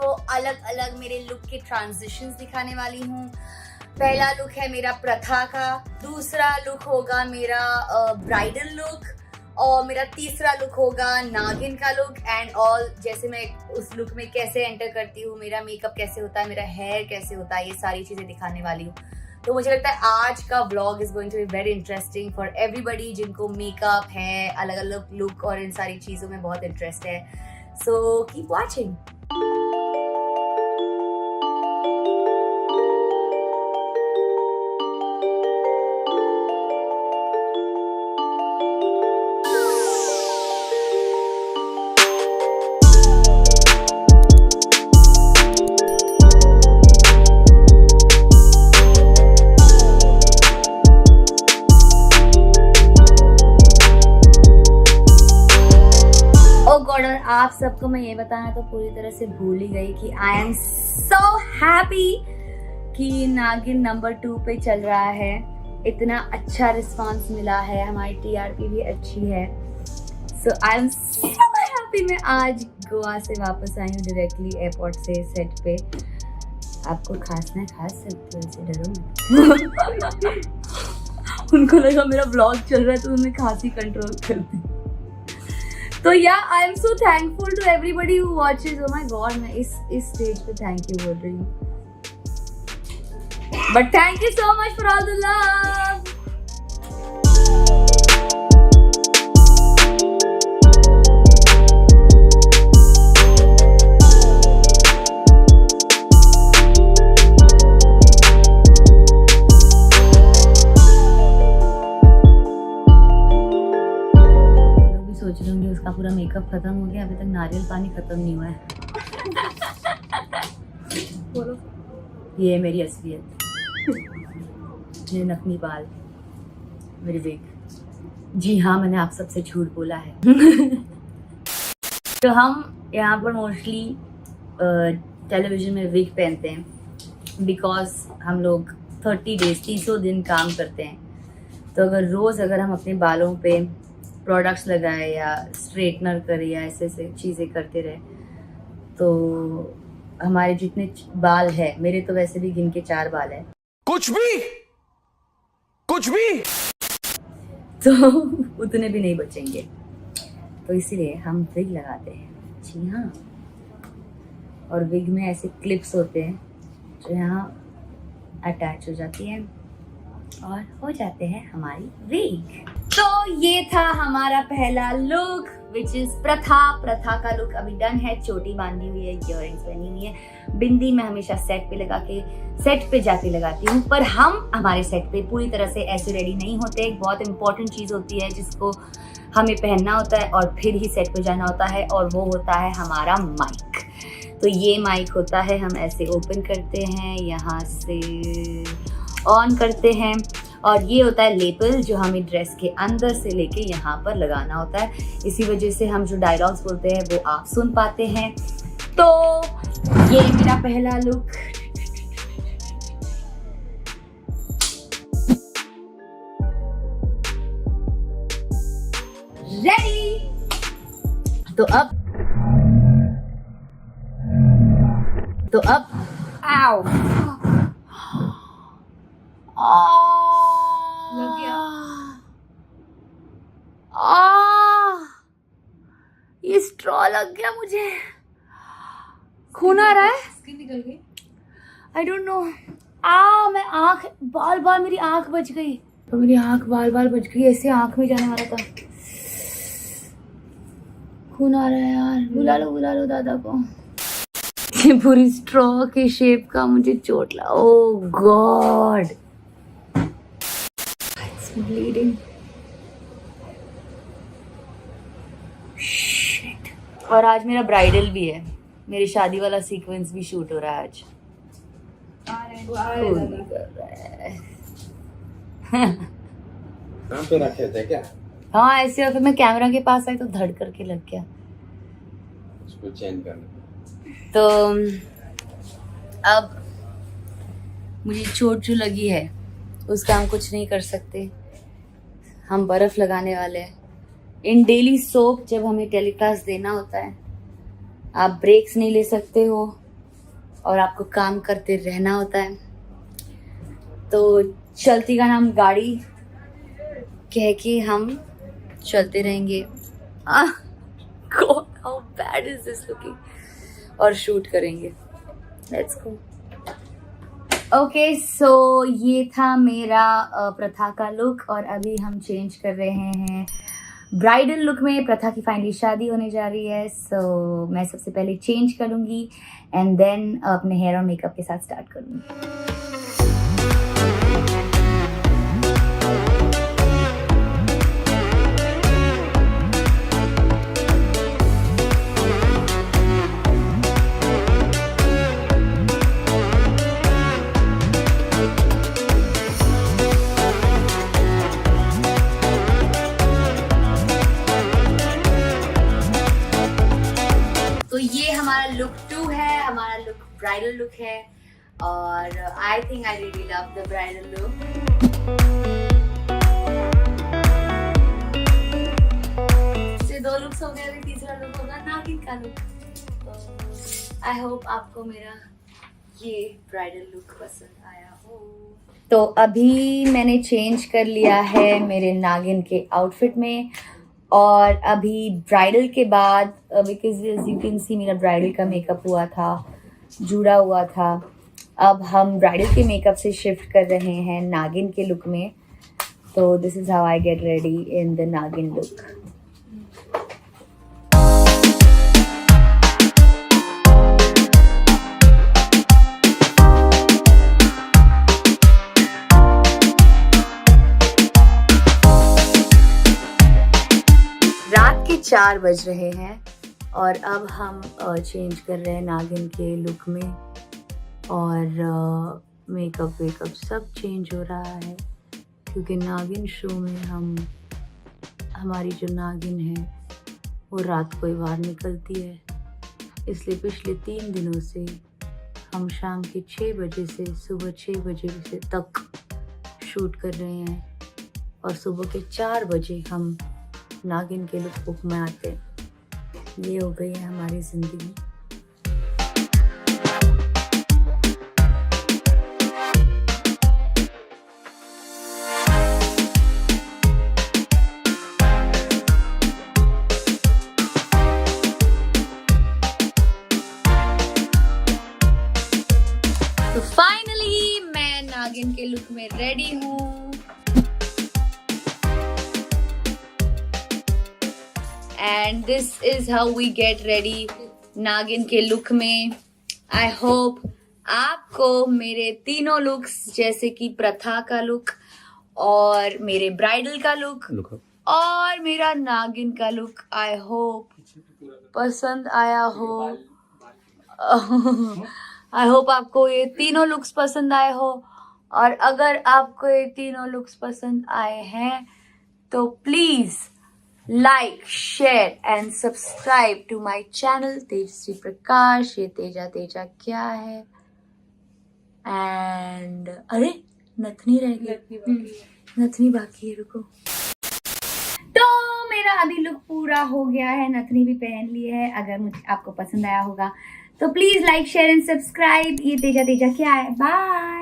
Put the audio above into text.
आपको अलग अलग मेरे लुक के ट्रांजिशंस दिखाने वाली हूँ। पहला लुक है मेरा प्रथा का, दूसरा लुक होगा मेरा ब्राइडल लुक, और मेरा तीसरा लुक होगा नागिन का लुक। एंड ऑल, जैसे मैं उस लुक में कैसे एंटर करती हूँ, मेरा मेकअप कैसे होता है, मेरा हेयर कैसे होता है, ये सारी चीजें दिखाने वाली हूँ। तो मुझे लगता है आज का vlog is going to be very interesting for everybody जिनको मेकअप है, अलग अलग लुक और इन सारी चीजों में बहुत इंटरेस्ट है। So keep watching. और आप सबको मैं ये बताना तो पूरी तरह से भूल ही गई कि आई एम सो हैप्पी कि नागिन नंबर 2 पे चल रहा है। इतना अच्छा रिस्पांस मिला है, हमारी टीआरपी भी अच्छी है। सो आई एम सो हैप्पी। मैं आज गोवा से वापस आई हूँ डायरेक्टली एयरपोर्ट से सेट पे। आपको खांसना है खांस सकते हो, ऐसे डरो मत। उनको लगा मेरा ब्लॉग चल रहा है तो उन्होंने खांसी कंट्रोल कर दी। तो या I am so thankful to everybody who watches. Oh my god, मैं इस स्टेज पे थैंक यू बोल रही हूँ, but thank you so much for all the love. सोच रही हूँ उसका पूरा मेकअप खत्म हो गया, अभी तक नारियल पानी खत्म नहीं हुआ है। बोलो, ये है मेरी असलियत, मेरे नकली बाल, मेरी विग। जी हाँ, मैंने आप सबसे झूठ बोला है। तो हम यहाँ पर मोस्टली टेलीविजन में विग पहनते हैं बिकॉज हम लोग 30 डेज 300 दिन काम करते हैं। तो अगर हम अपने बालों पे प्रोडक्ट्स लगाए या स्ट्रेटनर करे या ऐसे ऐसे चीज़ें करते रहे तो हमारे जितने बाल है, मेरे तो वैसे भी गिन के 4 बाल है, कुछ भी तो उतने भी नहीं बचेंगे। तो इसीलिए हम विग लगाते हैं। जी हाँ, और विग में ऐसे क्लिप्स होते हैं जो यहाँ अटैच हो जाती है और हो जाते हैं हमारी विग। तो ये था हमारा पहला लुक विच इज प्रथा का लुक अभी डन है। चोटी बांधी हुई है, इयररिंग्स पहनी हुई है, बिंदी मैं हमेशा सेट पे लगा के सेट पे जाके लगाती हूँ, पर हम हमारे सेट पे पूरी तरह से ऐसे रेडी नहीं होते। एक बहुत इंपॉर्टेंट चीज होती है जिसको हमें पहनना होता है और फिर ही सेट पे जाना होता है, और वो होता है हमारा माइक। तो ये माइक होता है, हम ऐसे ओपन करते हैं, यहाँ से ऑन करते हैं, और ये होता है लेपल जो हमें ड्रेस के अंदर से लेके यहाँ पर लगाना होता है। इसी वजह से हम जो डायलॉग्स बोलते हैं वो आप सुन पाते हैं। तो ये मेरा पहला लुक। रेडी। तो अब आओ लग गया। ये स्ट्रॉ लग गया, मुझे खून आ रहा है, स्किन निकल गई। I don't know. मैं आंख बाल मेरी आंख बच गई, तो मेरी आंख बाल बच गई, ऐसे आंख में जाने वाला था। खून आ रहा है यार, बुला लो दादा को। ये पूरी स्ट्रॉ के शेप का मुझे चोट लगा। ओह गॉड, ब्लीडिंग। शिट। और आज मेरा ब्राइडल भी है, मेरी शादी वाला सीक्वेंस भी शूट हो रहा है आज। पे रखे थे क्या? हाँ ऐसे, और फिर मैं कैमरा के पास आई तो धड़ करके लग गया। उसको चेंज करना। तो अब मुझे चोट जो लगी है उसका हम कुछ नहीं कर सकते, हम बर्फ लगाने वाले हैं। इन डेली सोप जब हमें टेलीकास्ट देना होता है, आप ब्रेक्स नहीं ले सकते हो, और आपको काम करते रहना होता है। तो चलती का नाम गाड़ी कह के हम चलते रहेंगे। God, how bad is this looking? और शूट करेंगे। Let's go. ओके सो ये था मेरा प्रथा का लुक और अभी हम चेंज कर रहे हैं ब्राइडल लुक में। प्रथा की फाइनली शादी होने जा रही है, सो मैं सबसे पहले चेंज करूँगी एंड देन अपने हेयर और मेकअप के साथ स्टार्ट करूँगी। तो ये हमारा लुक 2 है, हमारा लुक ब्राइडल लुक है और I think I really love the bridal look. से 2 लुक्स हो गए, अभी तीसरा लुक होगा नागिन का लुक। आई होप आपको मेरा ये ब्राइडल लुक पसंद आया हो। तो अभी मैंने चेंज कर लिया है मेरे नागिन के आउटफिट में और अभी ब्राइडल के बाद because as you can see मेरा ब्राइडल का मेकअप हुआ था, जुड़ा हुआ था। अब हम ब्राइडल के मेकअप से शिफ्ट कर रहे हैं नागिन के लुक में। तो this is how I get ready in the नागिन लुक। रात के 4 बज रहे हैं और अब हम चेंज कर रहे हैं नागिन के लुक में और मेकअप वेकअप सब चेंज हो रहा है क्योंकि नागिन शो में हमारी जो नागिन है वो रात को ही बाहर निकलती है। इसलिए पिछले 3 दिनों से हम शाम के 6 बजे से सुबह 6 बजे से तक शूट कर रहे हैं और सुबह के 4 बजे हम नागिन के लुक में आते हैं। ये हो गई है हमारी जिंदगी। तो फाइनली मैं नागिन के लुक में रेडी हूँ। And this is how we get ready नागिन के लुक में। I hope आपको मेरे तीनों लुक्स जैसे कि प्रथा का लुक और मेरे ब्राइडल का लुक और मेरा नागिन का लुक I hope पसंद आया हो। I hope आपको ये तीनों लुक्स पसंद आए हो और अगर आपको ये तीनों लुक्स पसंद आए हैं तो please like, share and subscribe to my channel Tejashree Prakash. ये तेजा क्या है एंड अरे नथनी रह गई, नथनी बाकी है, रुको। तो मेरा अभी लुक पूरा हो गया है, नथनी भी पहन ली है। अगर मुझे आपको पसंद आया होगा तो please like, share and subscribe. ये तेजा क्या है। बाय।